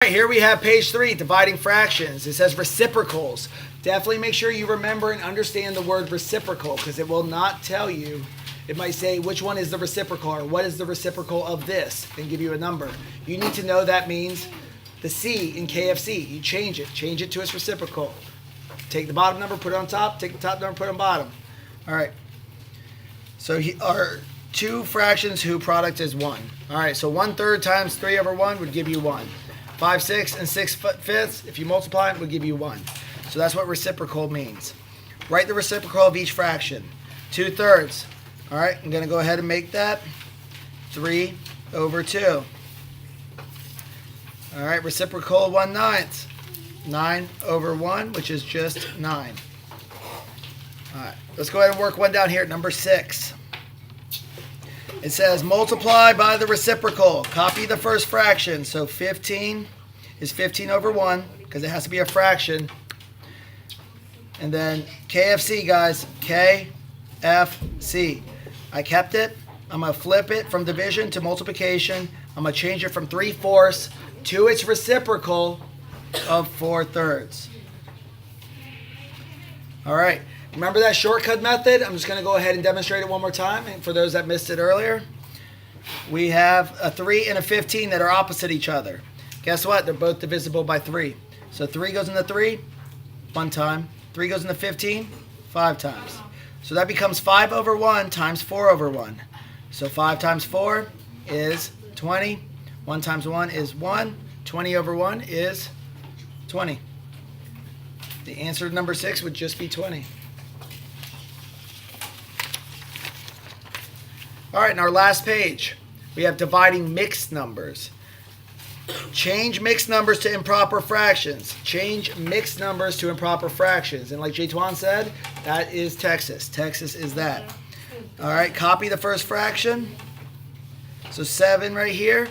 Right, here we have page 3, dividing fractions. It says reciprocals. Definitely make sure you remember and understand the word reciprocal because it will not tell you. It might say which one is the reciprocal or what is the reciprocal of this and give you a number. You need to know that means the C in KFC. You change it to its reciprocal. Take the bottom number, put it on top. Take the top number, put it on bottom. All right. So our two fractions whose product is 1. All right, so 1/3 times 3/1 would give you 1. 5/6 and 6/5, if you multiply it, would give you 1. So that's what reciprocal means. Write the reciprocal of each fraction. 2/3. All right, I'm going to go ahead and make that 3/2. All right, reciprocal of 1/9. 9/1, which is just 9. All right, let's go ahead and work one down here at number 6. It says multiply by the reciprocal. Copy the first fraction. So 15 is 15/1 because it has to be a fraction. And then KFC, guys. KFC. I kept it. I'm going to flip it from division to multiplication. I'm going to change it from 3/4 to its reciprocal of 4/3. All right. Remember that shortcut method? I'm just going to go ahead and demonstrate it one more time. And for those that missed it earlier, we have a 3 and a 15 that are opposite each other. Guess what? They're both divisible by 3. So 3 goes into 3, 1 time. 3 goes into 15, 5 times. So that becomes 5/1 times 4/1. So 5 times 4 is 20. 1 times 1 is 1. 20/1 is 20. The answer to number 6 would just be 20. All right, in our last page, we have dividing mixed numbers. Change mixed numbers to improper fractions. Change mixed numbers to improper fractions. And like Jaytuan said, that is Texas. Texas is that. All right, copy the first fraction. So 7 right here.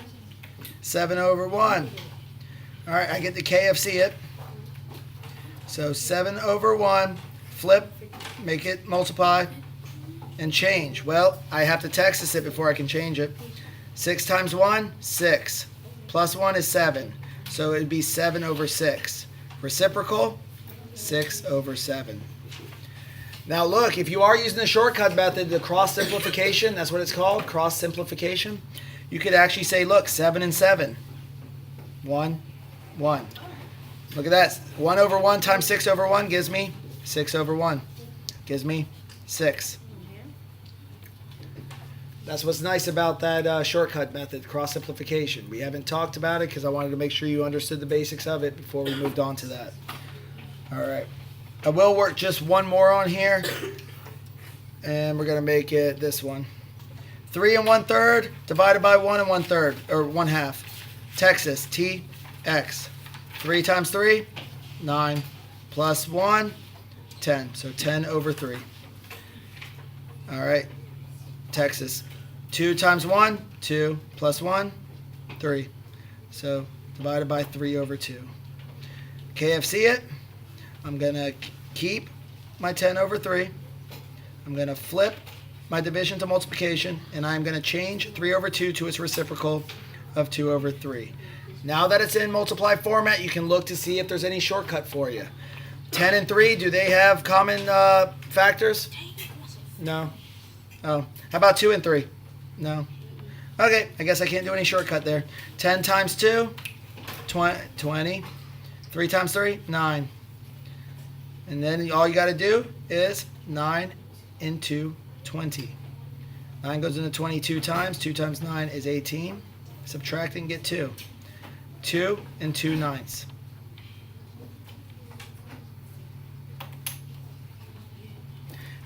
7/1. All right, I get the KFC it. So 7/1, flip, make it multiply, and change. Well, I have to Texas it before I can change it. 6 times 1, 6. Plus 1 is 7. So it would be 7/6. Reciprocal, 6/7. Now look, if you are using the shortcut method, the cross simplification, that's what it's called, cross simplification, you could actually say, look, 7 and 7. 1, 1. Look at that. 1/1 times 6/1 gives me 6/1. Gives me 6. That's what's nice about that shortcut method, cross simplification. We haven't talked about it because I wanted to make sure you understood the basics of it before we moved on to that. All right. I will work just one more on here, and we're going to make it this one. 3 1/3 divided by 1 1/3, or 1/2. Texas, TX. 3 times 3, 9. Plus 1, 10. So 10/3. All right. Texas. 2 times 1, 2. Plus 1, 3. So divided by 3/2. KFC it. I'm going to keep my 10/3. I'm going to flip my division to multiplication, and I'm going to change 3/2 to its reciprocal of 2/3. Now that it's in multiply format, you can look to see if there's any shortcut for you. 10 and 3, do they have common factors? No. Oh, how about 2 and 3? No. Okay, I guess I can't do any shortcut there. 10 times 2, 20. 3 times 3, 9. And then all you got to do is 9 into 20. 9 goes into 22 times. 2 times 9 is 18. Subtract and get 2. 2 and 2/9.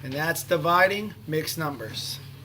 And that's dividing mixed numbers.